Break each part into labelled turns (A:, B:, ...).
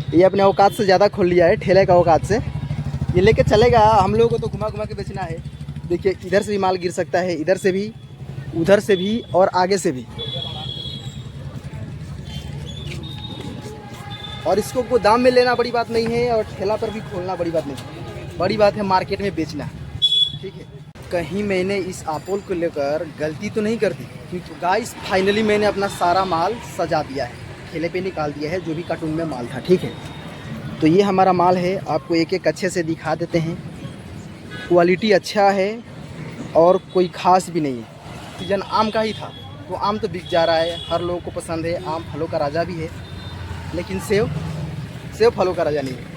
A: ये अपने औकात से ज़्यादा खोल लिया है, ठेले का औकात से। ये लेके चलेगा, हम लोगों को तो घुमा घुमा के बेचना है। देखिए इधर से भी माल गिर सकता है, इधर से भी, उधर से भी और आगे से भी। और इसको गोदाम में लेना बड़ी बात नहीं है और ठेला पर भी खोलना बड़ी बात नहीं है, बड़ी बात है मार्केट में बेचना। ठीक है, कहीं मैंने इस आपोल को लेकर गलती तो नहीं कर दी, क्योंकि गाइस फाइनली मैंने अपना सारा माल सजा दिया है, ठेले पे निकाल दिया है जो भी कार्टून में माल था। ठीक है, तो ये हमारा माल है, आपको एक एक अच्छे से दिखा देते हैं। क्वालिटी अच्छा है और कोई ख़ास भी नहीं है। सीजन आम का ही था तो आम तो बिक जा रहा है, हर लोगों को पसंद है। आम फलों का राजा भी है, लेकिन सेब फलों का राजा नहीं है।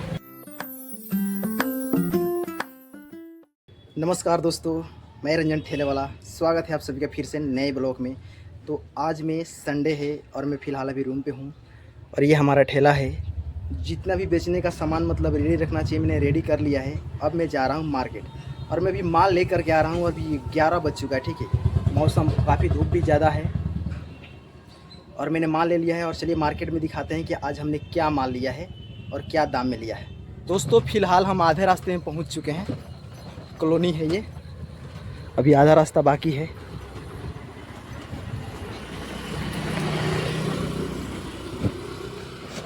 A: नमस्कार दोस्तों, मैं रंजन ठेले वाला, स्वागत है आप सभी का फिर से नए ब्लॉग में। तो आज में संडे है और मैं फ़िलहाल अभी रूम पे हूँ और ये हमारा ठेला है। जितना भी बेचने का सामान मतलब रेडी रखना चाहिए मैंने रेडी कर लिया है। अब मैं जा रहा हूँ मार्केट और मैं भी माल लेकर के आ रहा हूँ। अभी 11 बज चुका है। ठीक है, मौसम काफ़ी धूप भी ज़्यादा है और मैंने माल ले लिया है। और चलिए मार्केट में दिखाते हैं कि आज हमने क्या माल लिया है और क्या दाम में लिया है। दोस्तों फ़िलहाल हम आधे रास्ते में पहुँच चुके हैं। कॉलोनी है ये, अभी आधा रास्ता बाकी है।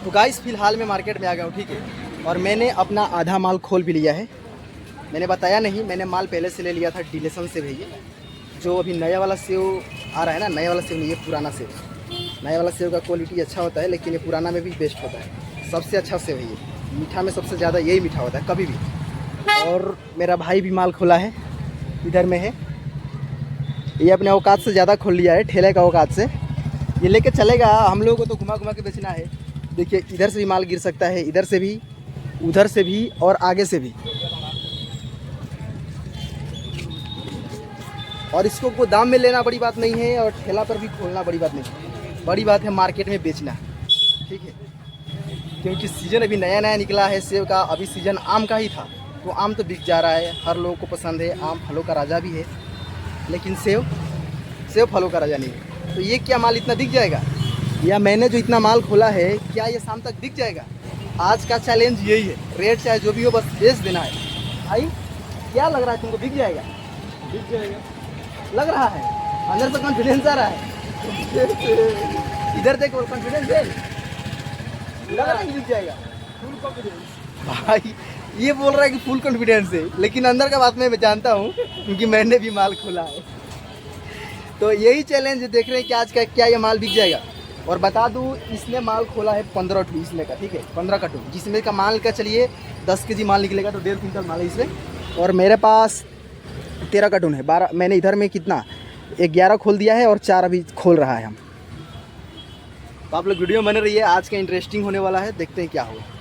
A: तो गाइस फ़िलहाल मैं मार्केट में आ गया हूँ। ठीक है, और मैंने अपना आधा माल खोल भी लिया है। मैंने बताया नहीं, मैंने माल पहले से ले लिया था डिलेशन से भैया। जो अभी नया वाला सेव आ रहा है ना, नया वाला सेव नहीं, ये पुराना सेव। नया वाला सेव का क्वालिटी अच्छा होता है, लेकिन ये पुराना में भी बेस्ट होता है। सबसे अच्छा सेव है ये, मीठा में सबसे ज़्यादा यही मीठा होता है कभी भी। और मेरा भाई भी माल खोला है, इधर में है। ये अपने औकात से ज़्यादा खोल लिया है, ठेले का औकात से। ये लेके चलेगा, हम लोगों को तो घुमा घुमा के बेचना है। देखिए इधर से भी माल गिर सकता है, इधर से भी, उधर से भी और आगे से भी। और इसको गोदाम में लेना बड़ी बात नहीं है और ठेला पर भी खोलना बड़ी बात नहीं है, बड़ी बात है मार्केट में बेचना। ठीक है, क्योंकि सीज़न अभी नया नया निकला है सेब का। अभी सीज़न आम का ही था तो आम तो बिक जा रहा है, हर लोगों को पसंद है। आम फलों का राजा भी है, लेकिन सेब फलों का राजा नहीं है। तो ये क्या माल इतना बिक जाएगा, या मैंने जो इतना माल खोला है क्या ये शाम तक बिक जाएगा? आज का चैलेंज यही है, रेट चाहे जो भी हो बस बेच देना है। भाई क्या लग रहा है तुमको, बिक जाएगा? बिक जाएगा लग रहा है, अंदर से कॉन्फिडेंस आ रहा है। इधर देखो, कॉन्फिडेंस है, लग रहा है बिक जाएगा। फुल कॉन्फिडेंस भाई, ये बोल रहा है कि फुल कॉन्फिडेंस है, लेकिन अंदर का बात मैं जानता हूँ क्योंकि मैंने भी माल खोला है। तो यही चैलेंज देख रहे हैं कि आज का क्या ये माल बिक जाएगा। और बता दूँ, इसने माल खोला है 15 ठू इसमें का। ठीक है, 15 का ठू, जिसमें का माल का चलिए 10 केजी माल निकलेगा तो 1.5 क्विंटल माल है इसमें। और मेरे पास 13 कार्टून है, 12 मैंने इधर में कितना 11 खोल दिया है और 4 अभी खोल रहा है हम। तो आप लोग वीडियो बने रहिए, आज का इंटरेस्टिंग होने वाला है, देखते हैं क्या होगा।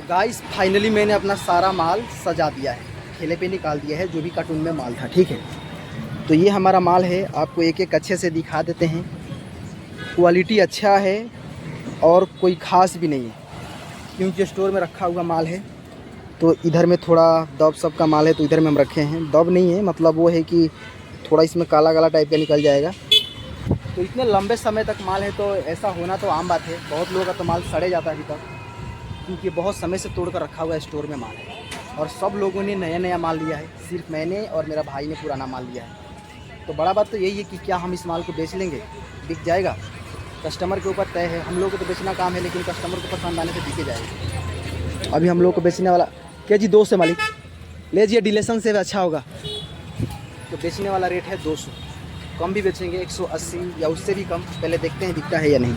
A: गाइस फाइनली मैंने अपना सारा माल सजा दिया है, ठेले पे निकाल दिया है जो भी कार्टून में माल था। ठीक है, तो ये हमारा माल है, आपको एक एक अच्छे से दिखा देते हैं। क्वालिटी अच्छा है और कोई ख़ास भी नहीं है, क्योंकि स्टोर में रखा हुआ माल है। तो इधर में थोड़ा दब सब का माल है तो इधर में हम रखे हैं। दब नहीं है, मतलब वो है कि थोड़ा इसमें काला काला टाइप का निकल जाएगा। तो इतने लंबे समय तक माल है तो ऐसा होना तो आम बात है। बहुत लोगों का तो माल सड़े जाता है अभी तक, क्योंकि बहुत समय से तोड़ कर रखा हुआ है स्टोर में माल है। और सब लोगों ने नया नया माल लिया है, सिर्फ मैंने और मेरा भाई ने पुराना माल लिया है। तो बड़ा बात तो यही है कि क्या हम इस माल को बेच लेंगे, बिक जाएगा, कस्टमर के ऊपर तय है। हम लोग को तो बेचना काम है, लेकिन कस्टमर को पसंद आने से बिके जाएगा। अभी हम लोग को बेचने वाला क्या जी 200 मालिक ले जाइए, डिलेशन से अच्छा होगा। तो बेचने वाला रेट है 200, कम भी बेचेंगे 180 या उससे भी कम। पहले देखते हैं बिकता है या नहीं।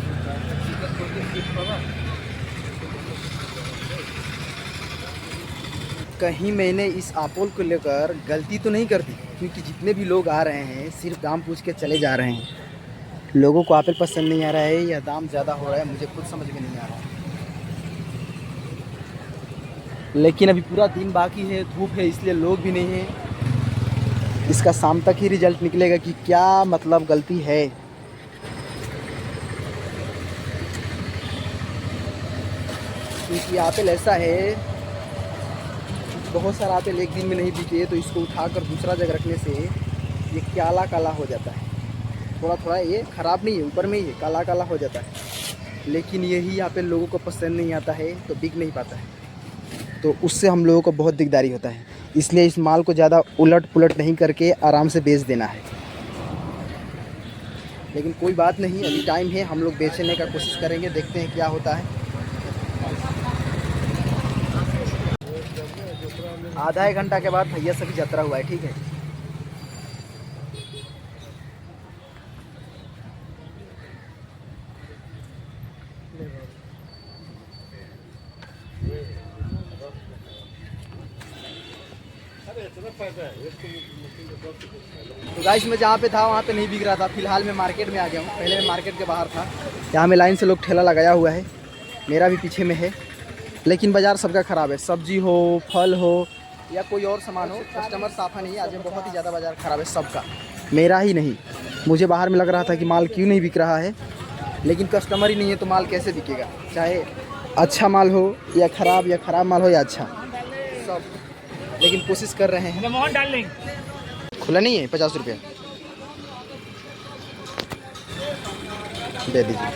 A: कहीं मैंने इस एप्पल को लेकर गलती तो नहीं कर दी, क्योंकि जितने भी लोग आ रहे हैं सिर्फ दाम पूछ के चले जा रहे हैं। लोगों को एप्पल पसंद नहीं आ रहा है या दाम ज़्यादा हो रहा है, मुझे खुद समझ में नहीं आ रहा है। लेकिन अभी पूरा दिन बाकी है, धूप है, इसलिए लोग भी नहीं हैं। इसका शाम तक ही रिजल्ट निकलेगा कि क्या मतलब गलती है। क्योंकि एप्पल ऐसा है, बहुत सारा एप्पल एक दिन में नहीं बिके, तो इसको उठाकर दूसरा जगह रखने से ये काला काला हो जाता है। थोड़ा थोड़ा ये ख़राब नहीं है, ऊपर में ही काला काला हो जाता है। लेकिन यही एप्पल लोगों को पसंद नहीं आता है, तो बिक नहीं पाता है। तो उससे हम लोगों को बहुत दिकदारी होता है। इसलिए इस माल को ज़्यादा उलट पुलट नहीं करके आराम से बेच देना है। लेकिन कोई बात नहीं, अभी टाइम है, हम लोग बेचने का कोशिश करेंगे, देखते हैं क्या होता है। आधा एक घंटा के बाद भैया सभी यात्रा हुआ है, ठीक है। तो गाइस मैं जहाँ पे था वहाँ पे नहीं बिक रहा था। फिलहाल मैं मार्केट में आ गया हूँ, पहले मैं मार्केट के बाहर था। यहाँ में लाइन से लोग ठेला लगाया हुआ है, मेरा भी पीछे में है। लेकिन बाज़ार सबका ख़राब है, सब्जी हो, फल हो या कोई और सामान हो, कस्टमर साफा नहीं है। आज बहुत ही ज़्यादा बाज़ार ख़राब है सबका, मेरा ही नहीं। मुझे बाहर में लग रहा था कि माल क्यों नहीं बिक रहा है, लेकिन कस्टमर ही नहीं है तो माल कैसे बिकेगा। चाहे अच्छा माल हो या ख़राब माल हो या अच्छा, सब। लेकिन कोशिश कर रहे हैं। मोहन डाल खुला नहीं है, 50 रुपये दे दीजिए।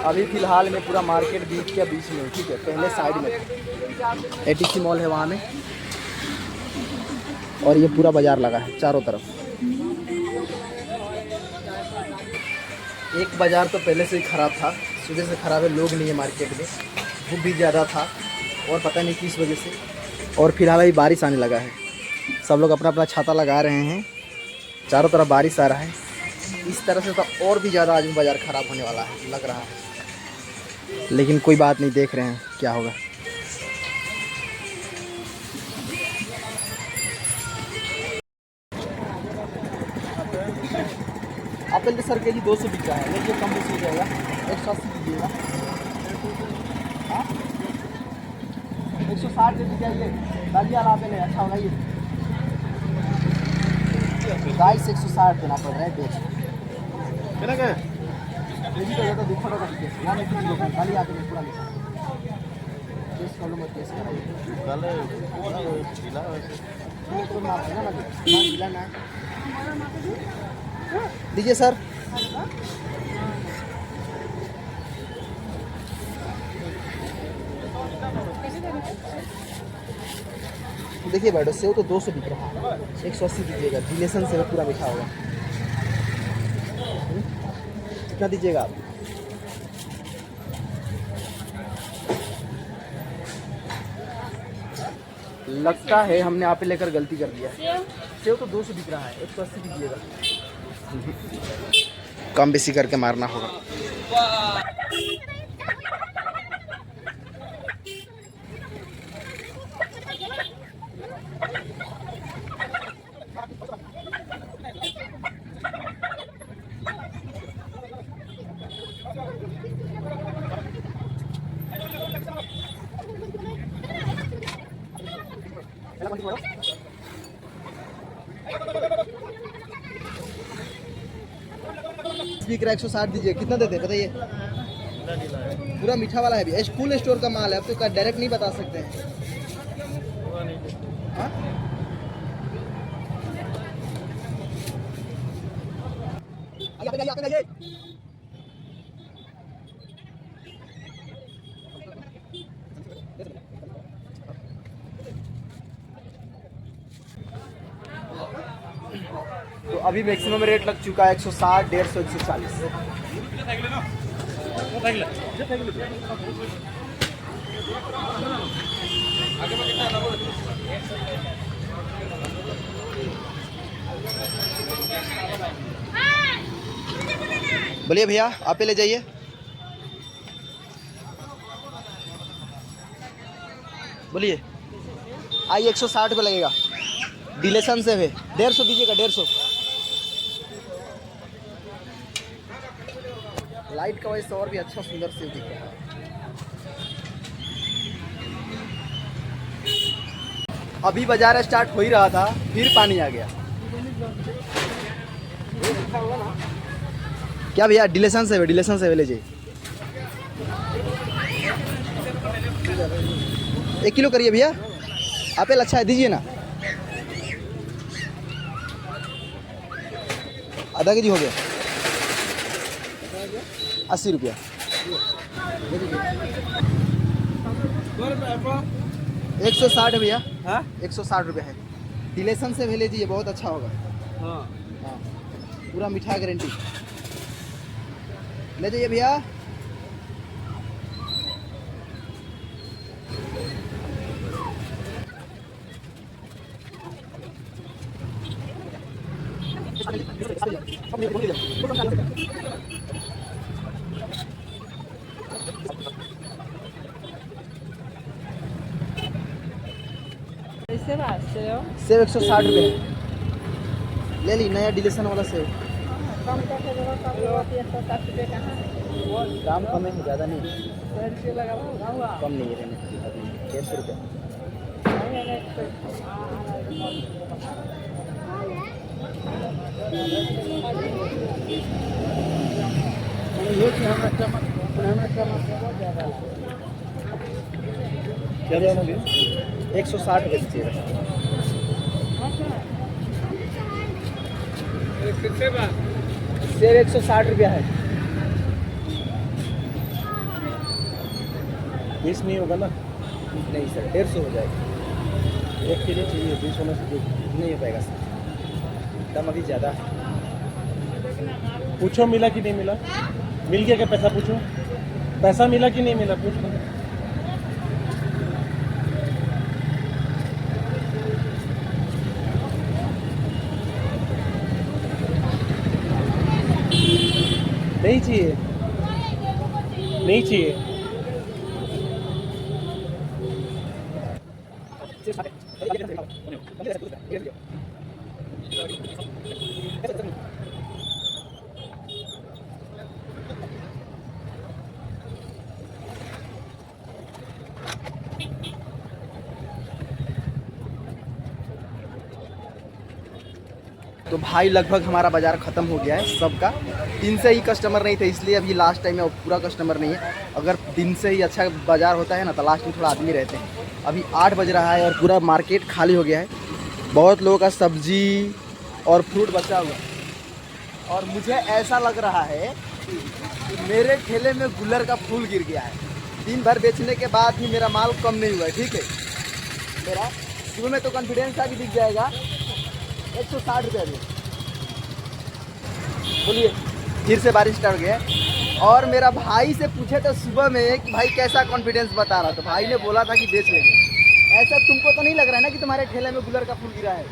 A: अभी फ़िलहाल में पूरा मार्केट बीच के बीच में, ठीक है। पहले साइड में एटीसी मॉल है वहाँ में, और ये पूरा बाज़ार लगा है चारों तरफ। एक बाज़ार तो पहले से ही ख़राब था, सुबह से ख़राब है, लोग नहीं है मार्केट में, धूप भी ज़्यादा था और पता नहीं किस वजह से। और फिलहाल अभी बारिश आने लगा है, सब लोग अपना अपना छाता लगा रहे हैं, चारों तरफ बारिश आ रहा है। इस तरह से तो और भी ज़्यादा आज बाज़ार ख़राब होने वाला है लग रहा है। लेकिन कोई बात नहीं, देख रहे हैं क्या होगा। एप्पल के सर के जी 200 बिक रहा है, लेकिन कम बेसी हो जाएगा, 180 दीजिएगा। 160 दे दीजिए, डालिए वाला एप्पल है, अच्छा होगा ये। गाइस 160 देना पड़ रहा है बेच क्या क्या जी तो ज़्यादा दुख होगा दीजिए। यहाँ में किसी लोग खाली आते हैं पूरा केस कर लो, मत केस तो मार देना ना दीजिए सर। देखिए बैठो, सेव तो 200 बिक रहा है, 180 दीजिएगा। रिलेशन से पूरा लिखा होगा। कितना दीजिएगा आप? लगता है हमने आप लेकर गलती कर दिया। सेव तो 200 बिक रहा है, 180 दीजिएगा। कम बेसी करके मारना होगा। स्पीकर 160 दीजिए। कितना देते हैं बताइए? पूरा मीठा वाला है भी, स्कूल स्टोर का माल है, अब तो डायरेक्ट नहीं बता सकते हैं। हाँ? तो अभी मैक्सिमम रेट लग चुका है 160, 150, 140। बोलिए भैया, आप पे ले जाइए। बोलिए। आई 160 रुपये लगेगा, डिलेशन से है। 150 दीजिएगा, 150। लाइट का वजह से और भी अच्छा सुंदर सेब दिख रहा है। अभी बाजार स्टार्ट हो ही रहा था, फिर पानी आ गया। क्या भैया, डिलेशन से है, डिलेशन से ले जाइए। 1 किलो करिए भैया। एप्पल अच्छा है, दीजिए ना। आधा केजी हो गया, 80 रुपया। 160 है भैया। 160 रुपये है। डिलेशन से भी लीजिए, बहुत अच्छा होगा। हाँ, पूरा मीठा गारंटी। ले जाइए भैया।
B: कैसे बात सेब?
A: सेब 160 रुपये है। ले ली, नया डिलेशन वाला सेब।
B: कम करके जगह कम लोग 160 रुपये कहाँ?
A: दाम कम है, ज़्यादा नहीं।
B: 100 रुपये लगा हुआ।
A: कम नहीं है, 150 रुपये। क्या 160 रुपये दीजिएगा। सेब 160 रुपया है।
C: 20 नहीं होगा ना?
A: नहीं सर, 150 हो जाएगा।
C: 1 किलो चाहिए, 20 होना चाहिए।
A: नहीं हो पाएगा सर, दाम अभी ज़्यादा है।
C: पूछो मिला कि नहीं मिला? मिल गया क्या? पैसा पूछो, पैसा मिला कि नहीं मिला, पूछ लो। नहीं चाहिए, नहीं चाहिए।
A: तो भाई लगभग हमारा बाज़ार ख़त्म हो गया है सबका। दिन से ही कस्टमर नहीं थे, इसलिए अभी लास्ट टाइम में पूरा कस्टमर नहीं है। अगर दिन से ही अच्छा बाज़ार होता है ना तो लास्ट में थोड़ा आदमी रहते हैं। अभी 8 बज रहा है और पूरा मार्केट खाली हो गया है। बहुत लोगों का सब्जी और फ्रूट बचा हुआ है। और मुझे ऐसा लग रहा है कि मेरे ठेले में गुलर का फूल गिर गया है। दिन भर बेचने के बाद भी मेरा माल कम नहीं हुआ है। ठीक है, मेरा सुबह में तो कॉन्फिडेंस का भी दिख जाएगा। 160 रुपये भी। बोलिए, फिर से बारिश स्टार्ट हो गया है। और मेरा भाई से पूछे तो सुबह में कि भाई कैसा कॉन्फिडेंस बता रहा, तो भाई ने बोला था कि बेच लेंगे। ऐसा तुमको तो नहीं लग रहा है ना कि तुम्हारे ठेले में गुलर का फूल गिरा है?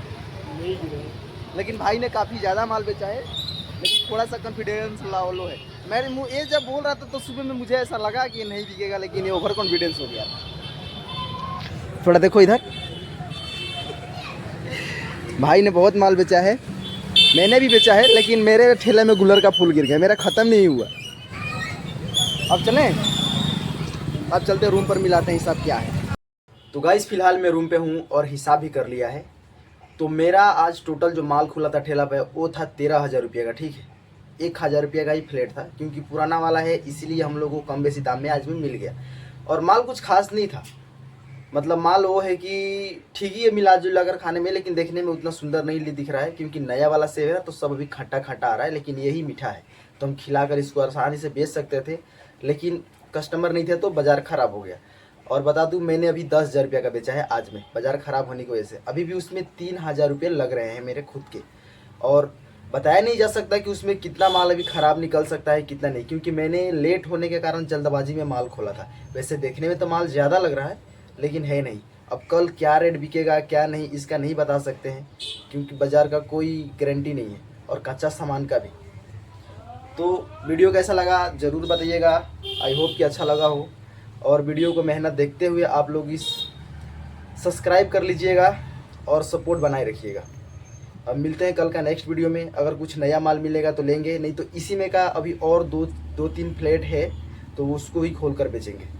C: नहीं गिरा,
A: लेकिन भाई ने काफ़ी ज़्यादा माल बेचा है, लेकिन थोड़ा सा कॉन्फिडेंस लो है। मेरे मुँह ये जब बोल रहा था तो सुबह में मुझे ऐसा लगा कि नहीं बिकेगा, लेकिन ये ओवर कॉन्फिडेंस हो गया। थोड़ा देखो इधर, भाई ने बहुत माल बेचा है, मैंने भी बेचा है, लेकिन मेरे ठेले में गुलर का फूल गिर गया। मेरा ख़त्म नहीं हुआ। अब चलें, अब चलते रूम पर मिलाते हैं हिसाब क्या है। तो गाइस फ़िलहाल मैं रूम पे हूँ और हिसाब भी कर लिया है। तो मेरा आज टोटल जो माल खुला था ठेला पे वो था 13,000 रुपये का। ठीक है, 1,000 रुपये का ही फ्लेट था, क्योंकि पुराना वाला है इसीलिए हम लोग को कम बेसी दाम में आज में मिल गया। और माल कुछ खास नहीं था, मतलब माल वो है कि ठीक ही है मिला जुला कर खाने में, लेकिन देखने में उतना सुंदर नहीं दिख रहा है, क्योंकि नया वाला सेब है ना तो सब अभी खट्टा खट्टा आ रहा है, लेकिन यही मीठा है। तो हम खिलाकर इसको आसानी से बेच सकते थे, लेकिन कस्टमर नहीं थे तो बाज़ार ख़राब हो गया। और बता दूं, मैंने अभी 10,000 रुपये का बेचा है आज में, बाज़ार ख़राब होने की वजह से। अभी भी उसमें 3,000 रुपये लग रहे हैं मेरे खुद के। और बताया नहीं जा सकता कि उसमें कितना माल अभी ख़राब निकल सकता है कितना नहीं, क्योंकि मैंने लेट होने के कारण जल्दबाजी में माल खोला था। वैसे देखने में तो माल ज़्यादा लग रहा है लेकिन है नहीं। अब कल क्या रेट बिकेगा क्या नहीं इसका नहीं बता सकते हैं, क्योंकि बाज़ार का कोई गारंटी नहीं है और कच्चा सामान का भी। तो वीडियो कैसा लगा ज़रूर बताइएगा। आई होप कि अच्छा लगा हो, और वीडियो को मेहनत देखते हुए आप लोग इस सब्सक्राइब कर लीजिएगा और सपोर्ट बनाए रखिएगा। अब मिलते हैं कल का नेक्स्ट वीडियो में। अगर कुछ नया माल मिलेगा तो लेंगे, नहीं तो इसी में का अभी और दो तीन फ्लैट है तो उसको ही खोल कर बेचेंगे।